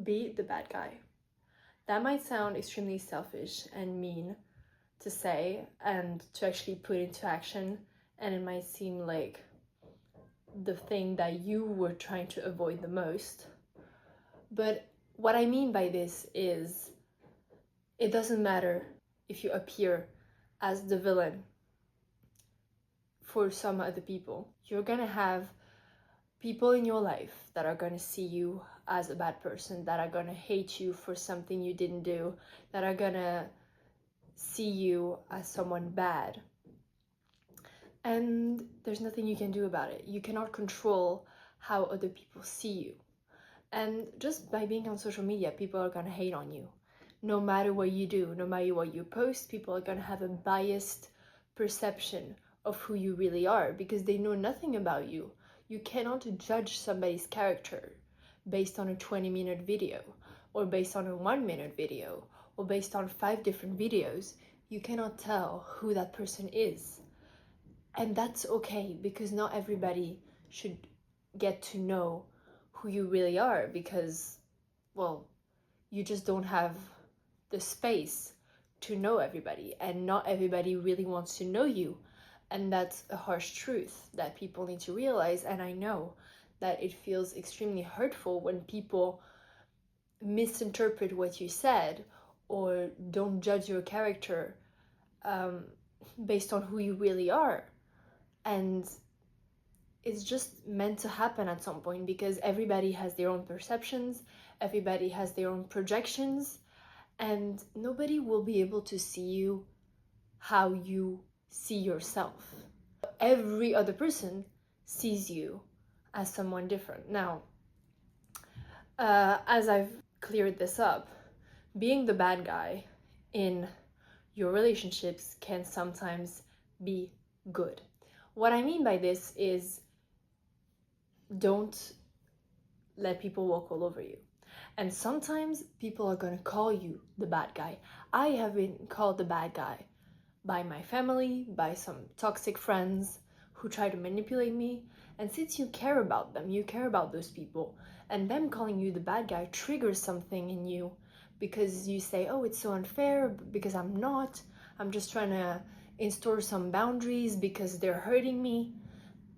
Be the bad guy. That might sound extremely selfish and mean to say and to actually put into action, and it might seem like the thing that you were trying to avoid the most. But what I mean by this is, it doesn't matter if you appear as the villain for some other people. You're gonna have people in your life that are gonna see you as a bad person, that are gonna hate you for something you didn't do, that are gonna see you as someone bad. And there's nothing you can do about it. You cannot control how other people see you. And just by being on social media, people are gonna hate on you. No matter what you do, no matter what you post, people are gonna have a biased perception of who you really are because they know nothing about you. You cannot judge somebody's character based on a 20-minute video or based on a 1-minute video or based on 5 different videos. You cannot tell who that person is. And that's okay, because not everybody should get to know who you really are because, well, you just don't have the space to know everybody, and not everybody really wants to know you. And that's a harsh truth that people need to realize. And I know that it feels extremely hurtful when people misinterpret what you said or don't judge your character based on who you really are. And it's just meant to happen at some point because everybody has their own perceptions, everybody has their own projections, and nobody will be able to see you how you see yourself. Every other person sees you as someone different. Now, as I've cleared this up, being the bad guy in your relationships can sometimes be good. What I mean by this is, don't let people walk all over you. And sometimes people are gonna call you the bad guy. I have been called the bad guy by my family, by some toxic friends who try to manipulate me. And since you care about them, you care about those people, and them calling you the bad guy triggers something in you because you say, oh, it's so unfair because I'm not. I'm just trying to install some boundaries because they're hurting me.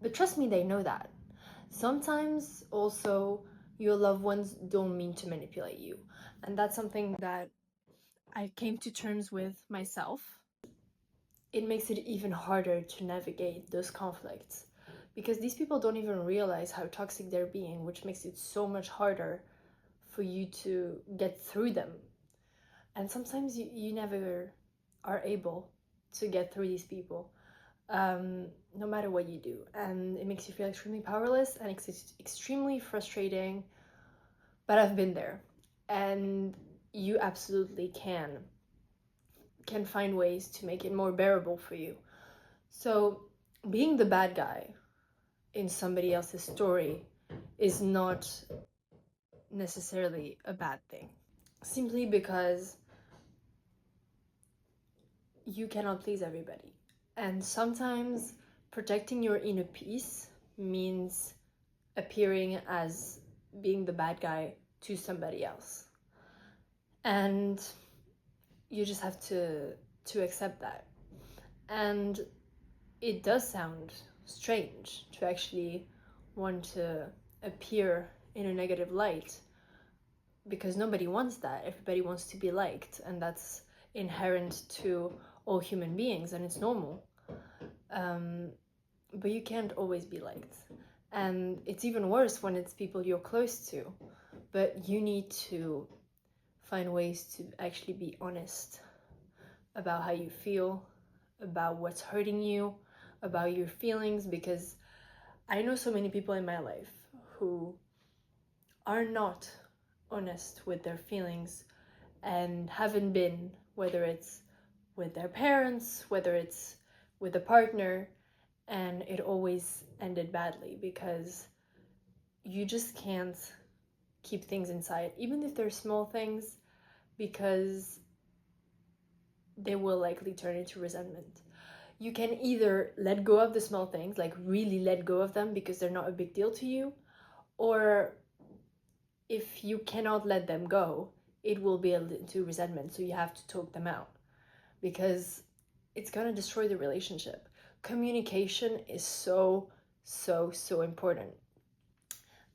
But trust me, they know that. Sometimes also your loved ones don't mean to manipulate you. And that's something that I came to terms with myself. It makes it even harder to navigate those conflicts because these people don't even realize how toxic they're being, which makes it so much harder for you to get through them. And sometimes you never are able to get through these people, no matter what you do. And it makes you feel extremely powerless, and it's extremely frustrating. But I've been there, and you absolutely can find ways to make it more bearable for you. So being the bad guy in somebody else's story is not necessarily a bad thing, simply because you cannot please everybody. And sometimes protecting your inner peace means appearing as being the bad guy to somebody else. And you just have to accept that. And it does sound strange to actually want to appear in a negative light, because nobody wants that. Everybody wants to be liked, and that's inherent to all human beings, and it's normal. But you can't always be liked. And it's even worse when it's people you're close to. But you need to find ways to actually be honest about how you feel, about what's hurting you, about your feelings, because I know so many people in my life who are not honest with their feelings and haven't been, whether it's with their parents, whether it's with a partner, and it always ended badly because you just can't keep things inside, even if they're small things, because they will likely turn into resentment. You can either let go of the small things, like really let go of them because they're not a big deal to you, or if you cannot let them go, it will build into resentment. So you have to talk them out, because it's gonna destroy the relationship. Communication is so, so, so important.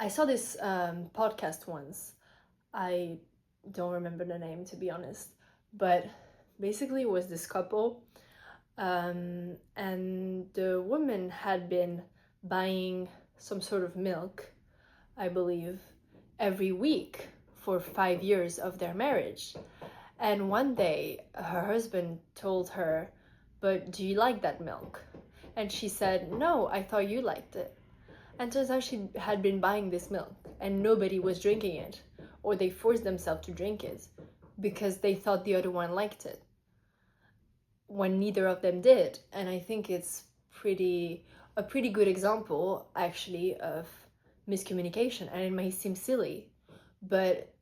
I saw this podcast once. I don't remember the name, to be honest, but basically it was this couple, and the woman had been buying some sort of milk, I believe, every week for 5 years of their marriage. And one day her husband told her, "But do you like that milk?" And she said, "No, I thought you liked it." And turns out she had been buying this milk and nobody was drinking it, or they forced themselves to drink it because they thought the other one liked it, when neither of them did. And I think it's a pretty good example, actually, of miscommunication. And it may seem silly, but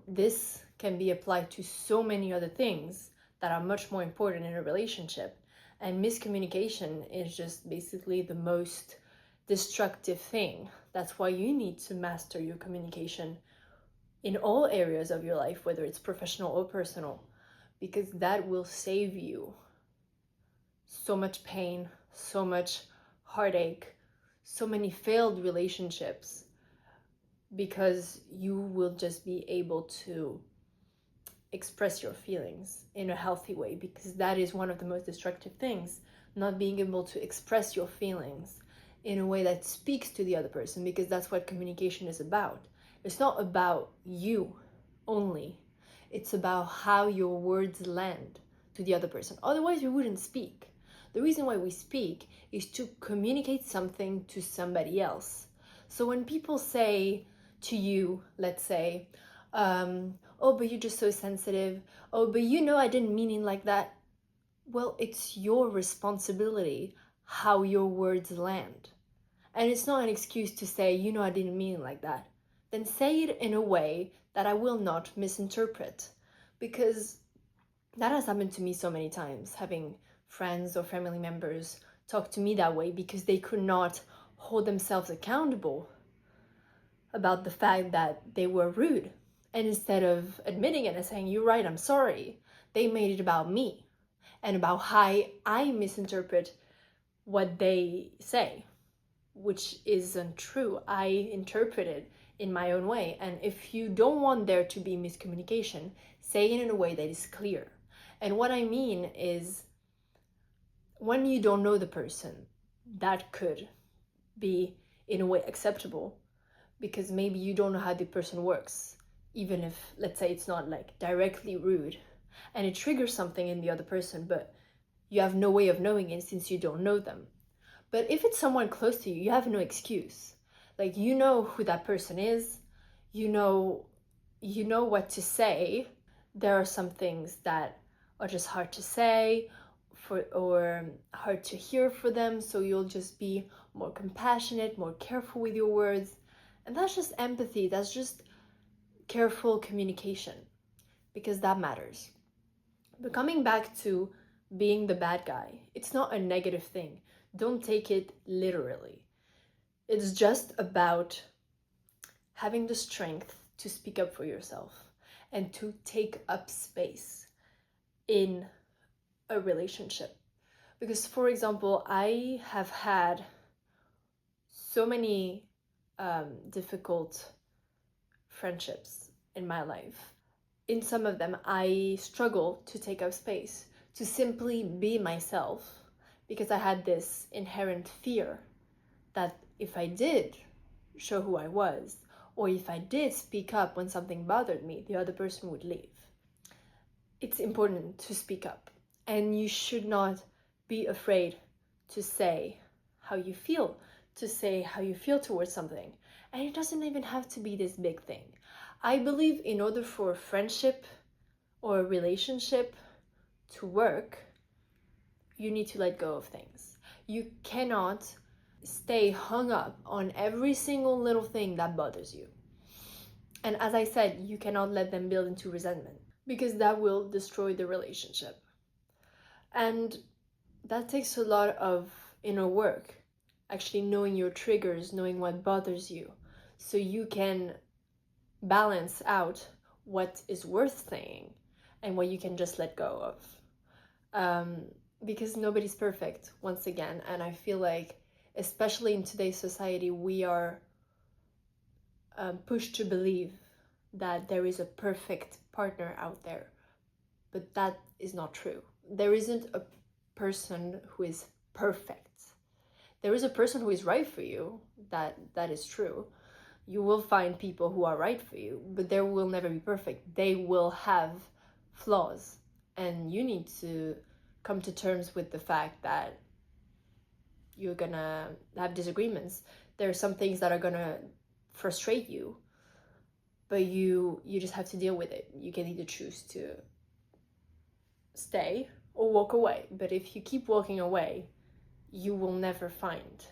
this can be applied to so many other things that are much more important in a relationship. And miscommunication is just basically the most destructive thing. That's why you need to master your communication in all areas of your life, whether it's professional or personal, because that will save you so much pain, so much heartache, so many failed relationships, because you will just be able to express your feelings in a healthy way, because that is one of the most destructive things, not being able to express your feelings in a way that speaks to the other person, because that's what communication is about. It's not about you only. It's about how your words land to the other person. Otherwise, we wouldn't speak. The reason why we speak is to communicate something to somebody else. So when people say to you, let's say, "Oh, but you're just so sensitive. Oh, but I didn't mean it like that." Well, it's your responsibility how your words land. And it's not an excuse to say, "I didn't mean it like that." Then say it in a way that I will not misinterpret. Because that has happened to me so many times, having friends or family members talk to me that way because they could not hold themselves accountable about the fact that they were rude. And instead of admitting it and saying, "You're right, I'm sorry," they made it about me and about how I misinterpret what they say, which isn't true. I interpret it in my own way. And if you don't want there to be miscommunication, say it in a way that is clear. And what I mean is, when you don't know the person, that could be in a way acceptable, because maybe you don't know how the person works, even if, let's say, it's not like directly rude and it triggers something in the other person, but you have no way of knowing it since you don't know them. But if it's someone close to you, you have no excuse. Like, you know who that person is, you know what to say. There are some things that are just hard to say or hard to hear for them, so you'll just be more compassionate, more careful with your words. And that's just empathy, that's just careful communication, because that matters. But coming back to being the bad guy, it's not a negative thing. Don't take it literally. It's just about having the strength to speak up for yourself and to take up space in a relationship. Because, for example, I have had so many difficult friendships in my life. In some of them, I struggle to take up space, to simply be myself, because I had this inherent fear that if I did show who I was, or if I did speak up when something bothered me, the other person would leave. It's important to speak up, and you should not be afraid to say how you feel, towards something. And it doesn't even have to be this big thing. I believe in order for a friendship or a relationship to work, you need to let go of things. You cannot stay hung up on every single little thing that bothers you. And as I said, you cannot let them build into resentment, because that will destroy the relationship. And that takes a lot of inner work, actually knowing your triggers, knowing what bothers you, so you can balance out what is worth saying and what you can just let go of. Because nobody's perfect, once again, and I feel like, especially in today's society, we are pushed to believe that there is a perfect partner out there, but that is not true. There isn't a person who is perfect. There is a person who is right for you, that is true. You will find people who are right for you, but they will never be perfect. They will have flaws, and you need to come to terms with the fact that you're gonna have disagreements. There are some things that are gonna frustrate you, but you just have to deal with it. You can either choose to stay or walk away, but if you keep walking away, you will never find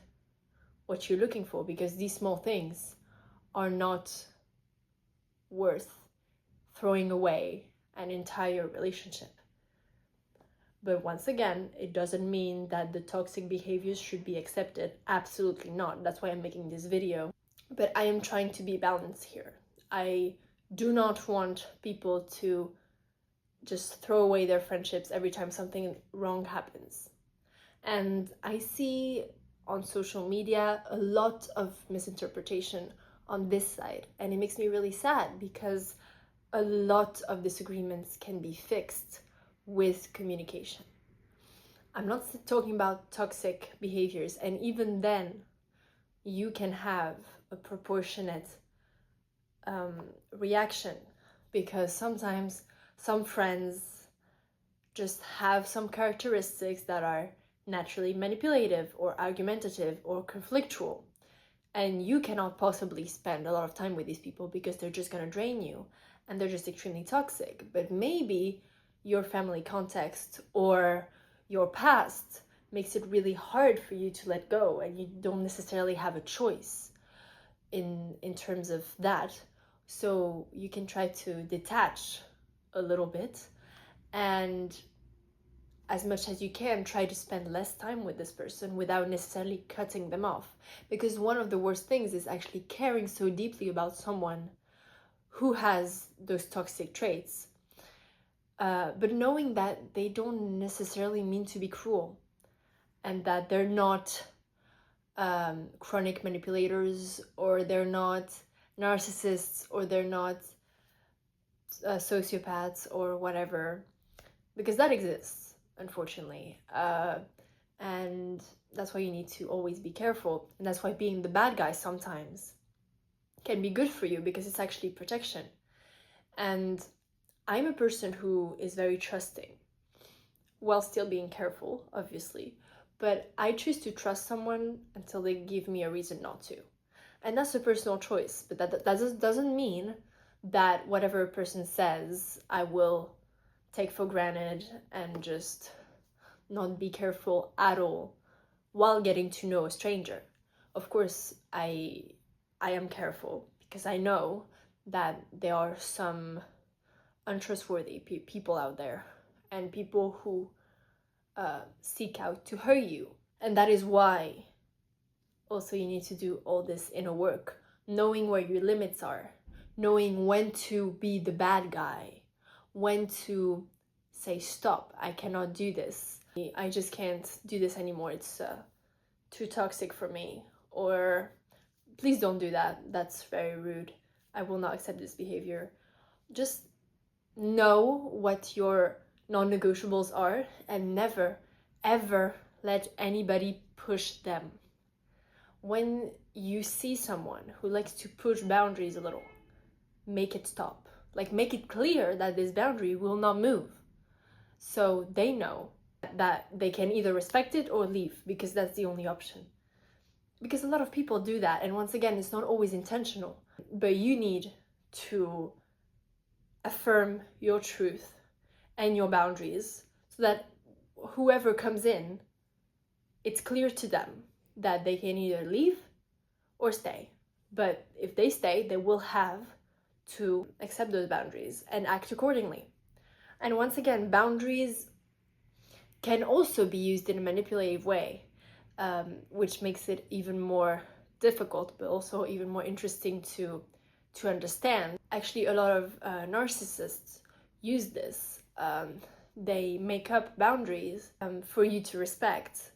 what you're looking for, because these small things are not worth throwing away an entire relationship. But once again, it doesn't mean that the toxic behaviors should be accepted. Absolutely not. That's why I'm making this video. But I am trying to be balanced here. I do not want people to just throw away their friendships every time something wrong happens. And I see on social media a lot of misinterpretation on this side, and it makes me really sad, because a lot of disagreements can be fixed with communication. I'm not talking about toxic behaviors, and even then you can have a proportionate reaction, because sometimes some friends just have some characteristics that are naturally manipulative or argumentative or conflictual, and you cannot possibly spend a lot of time with these people because they're just going to drain you and they're just extremely toxic. But maybe your family context or your past makes it really hard for you to let go, and you don't necessarily have a choice in terms of that. So you can try to detach a little bit, and as much as you can, try to spend less time with this person without necessarily cutting them off. Because one of the worst things is actually caring so deeply about someone who has those toxic traits, but knowing that they don't necessarily mean to be cruel, and that they're not chronic manipulators, or they're not narcissists, or they're not sociopaths or whatever, because that exists, unfortunately, and that's why you need to always be careful. And that's why being the bad guy sometimes can be good for you, because it's actually protection. And I'm a person who is very trusting, while still being careful, obviously, but I choose to trust someone until they give me a reason not to. And that's a personal choice, but that doesn't mean that whatever a person says I will take for granted and just not be careful at all while getting to know a stranger. Of course, I am careful, because I know that there are some untrustworthy people out there, and people who seek out to hurt you. And that is why also you need to do all this inner work, knowing where your limits are, knowing when to be the bad guy, when to say, stop, I cannot do this. I just can't do this anymore. It's too toxic for me. Or, please don't do that. That's very rude. I will not accept this behavior. Just know what your non-negotiables are, and never, ever let anybody push them. When you see someone who likes to push boundaries a little, make it stop. Like, make it clear that this boundary will not move, so they know that they can either respect it or leave, because that's the only option. Because a lot of people do that, and once again, it's not always intentional, but you need to affirm your truth and your boundaries, so that whoever comes in, it's clear to them that they can either leave or stay. But if they stay, they will have to accept those boundaries and act accordingly. And once again, boundaries can also be used in a manipulative way, which makes it even more difficult, but also even more interesting to understand. Actually, a lot of narcissists use this. They make up boundaries for you to respect.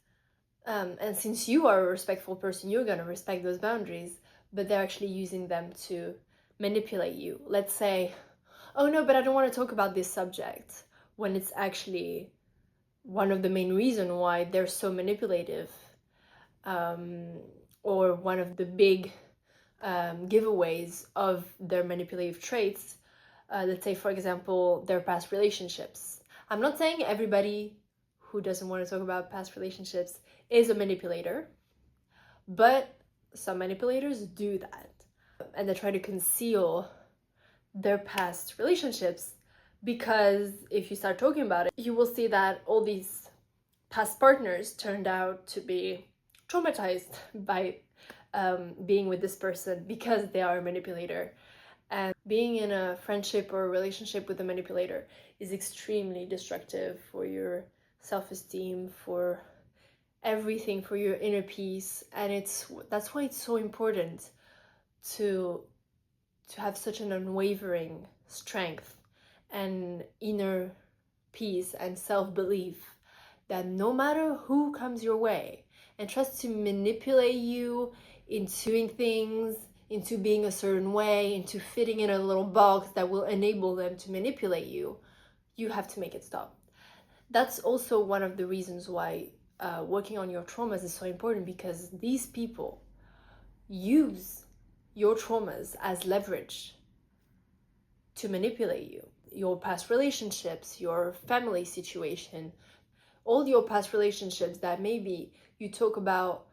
And since you are a respectful person, you're going to respect those boundaries, but they're actually using them to manipulate you. Let's say, oh no, but I don't want to talk about this subject, when it's actually one of the main reasons why they're so manipulative, or one of the big giveaways of their manipulative traits. Let's say, for example, their past relationships. I'm not saying everybody who doesn't want to talk about past relationships is a manipulator, but some manipulators do that, and they try to conceal their past relationships, because if you start talking about it, you will see that all these past partners turned out to be traumatized by being with this person because they are a manipulator. And being in a friendship or a relationship with a manipulator is extremely destructive for your self-esteem, for everything, for your inner peace. And that's why it's so important to have such an unwavering strength and inner peace and self-belief that no matter who comes your way and tries to manipulate you into doing things, into being a certain way, into fitting in a little box that will enable them to manipulate you, you have to make it stop. That's also one of the reasons why working on your traumas is so important, because these people use your traumas as leverage to manipulate you. Your past relationships, your family situation, all your past relationships that maybe you talk about,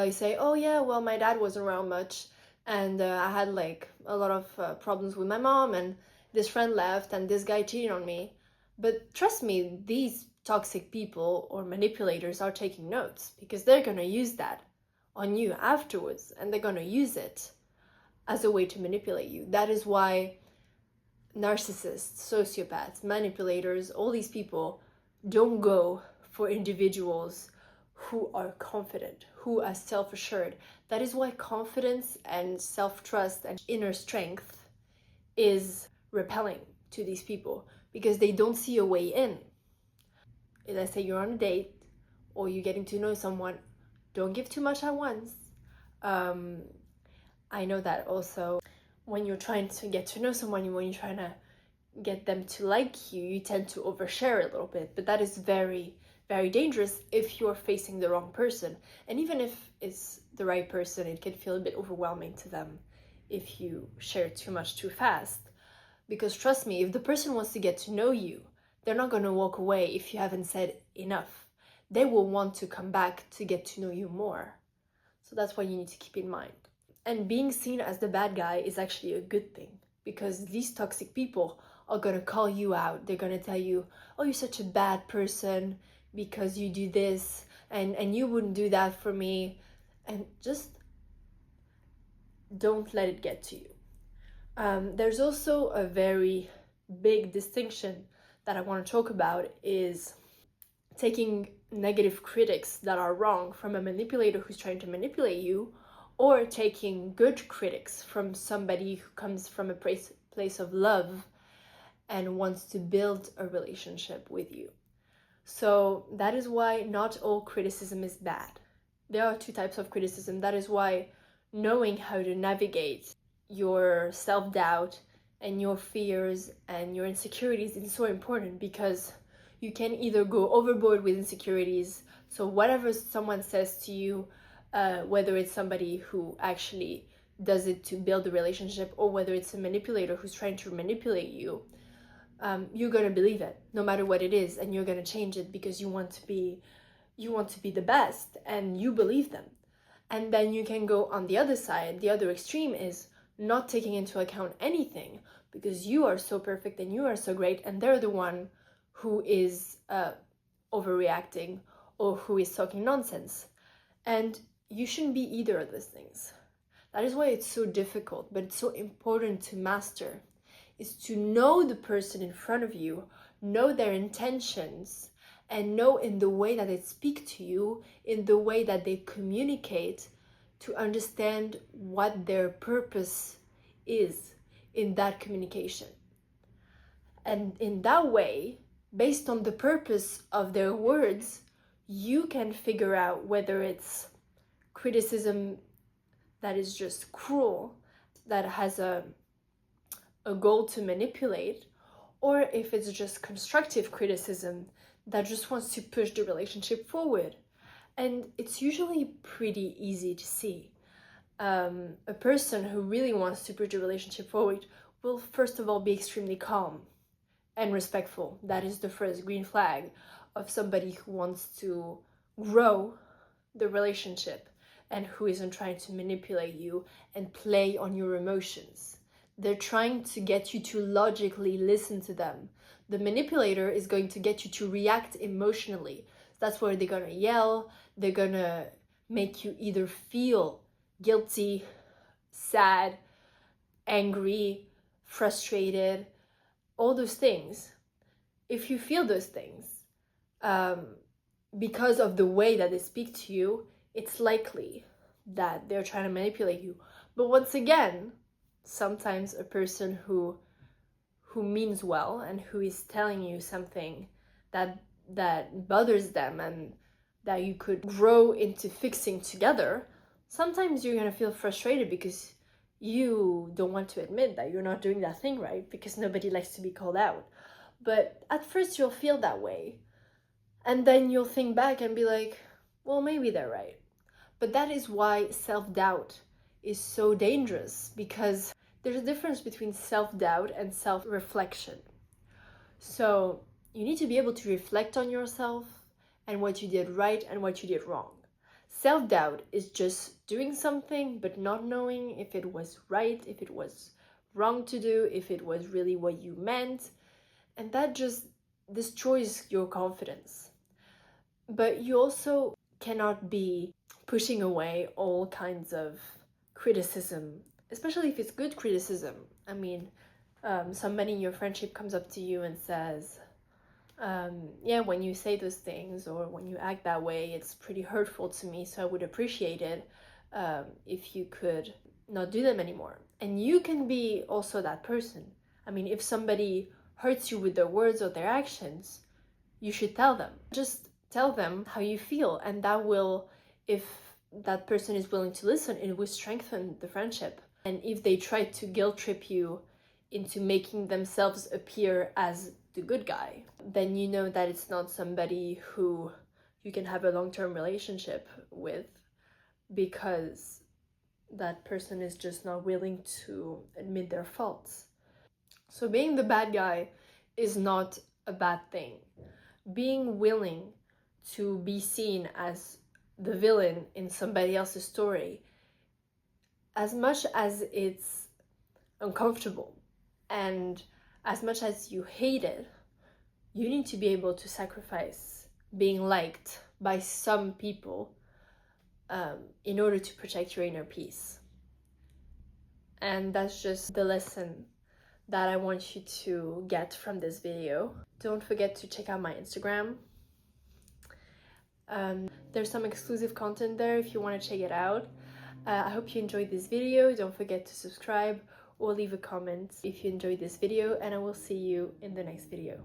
you say, oh yeah, well, my dad wasn't around much, and I had like a lot of problems with my mom, and this friend left, and this guy cheated on me. But trust me, these toxic people or manipulators are taking notes, because they're going to use that on you afterwards, and they're going to use it as a way to manipulate you. That is why narcissists, sociopaths, manipulators, all these people don't go for individuals who are confident, who are self-assured. That is why confidence and self-trust and inner strength is repelling to these people, because they don't see a way in. Let's say you're on a date or you're getting to know someone, don't give too much at once. I know that also when you're trying to get to know someone, when you're trying to get them to like you, you tend to overshare a little bit, but that is very, very dangerous if you're facing the wrong person. And even if it's the right person, it can feel a bit overwhelming to them if you share too much too fast. Because trust me, if the person wants to get to know you, they're not going to walk away if you haven't said enough. They will want to come back to get to know you more. So that's what you need to keep in mind. And being seen as the bad guy is actually a good thing, because these toxic people are going to call you out. They're going to tell you, oh, you're such a bad person because you do this, and you wouldn't do that for me. And just don't let it get to you. There's also a very big distinction that I want to talk about, is taking negative critics that are wrong from a manipulator who's trying to manipulate you, or taking good critics from somebody who comes from a place of love and wants to build a relationship with you. So that is why not all criticism is bad. There are two types of criticism. That is why knowing how to navigate your self-doubt and your fears and your insecurities is so important, because you can either go overboard with insecurities. So whatever someone says to you, whether it's somebody who actually does it to build a relationship, or whether it's a manipulator who's trying to manipulate you, you're gonna believe it no matter what it is, and you're gonna change it because you want to be the best, and you believe them. And then you can go on the other side. The other extreme is not taking into account anything, because you are so perfect and you are so great, and they're the one who is overreacting or who is talking nonsense. And you shouldn't be either of those things. That is why it's so difficult, but it's so important to master, is to know the person in front of you, know their intentions, and know in the way that they speak to you, in the way that they communicate, to understand what their purpose is in that communication. And in that way, based on the purpose of their words, you can figure out whether it's criticism that is just cruel, that has a goal to manipulate, or if it's just constructive criticism that just wants to push the relationship forward. And it's usually pretty easy to see. A person who really wants to push the relationship forward will first of all be extremely calm and respectful. That is the first green flag of somebody who wants to grow the relationship and who isn't trying to manipulate you and play on your emotions. They're trying to get you to logically listen to them. The manipulator is going to get you to react emotionally. That's where they're gonna yell, they're gonna make you either feel guilty, sad, angry, frustrated, all those things. If you feel those things, because of the way that they speak to you, it's likely that they're trying to manipulate you. But once again, sometimes a person who means well and who is telling you something that bothers them and that you could grow into fixing together, sometimes you're gonna feel frustrated because you don't want to admit that you're not doing that thing right, because nobody likes to be called out. But at first you'll feel that way, and then you'll think back and be like, well, maybe they're right. But that is why self-doubt is so dangerous, because there's a difference between self-doubt and self-reflection. So you need to be able to reflect on yourself and what you did right and what you did wrong. Self-doubt is just doing something but not knowing if it was right, if it was wrong to do, if it was really what you meant, and that just destroys your confidence. But you also cannot be pushing away all kinds of criticism, especially if it's good criticism. I mean, somebody in your friendship comes up to you and says, yeah, when you say those things or when you act that way, it's pretty hurtful to me, so I would appreciate it if you could not do them anymore. And you can be also that person. I mean, if somebody hurts you with their words or their actions, you should tell them. Just tell them how you feel, and that will, if that person is willing to listen, it will strengthen the friendship. And if they try to guilt trip you into making themselves appear as the good guy, then you know that it's not somebody who you can have a long-term relationship with, because that person is just not willing to admit their faults. So being the bad guy is not a bad thing. Being willing to be seen as the villain in somebody else's story, as much as it's uncomfortable and as much as you hate it, you need to be able to sacrifice being liked by some people in order to protect your inner peace. And that's just the lesson that I want you to get from this video. Don't forget to check out my Instagram. There's some exclusive content there if you want to check it out. I hope you enjoyed this video. Don't forget to subscribe or leave a comment if you enjoyed this video, and I will see you in the next video.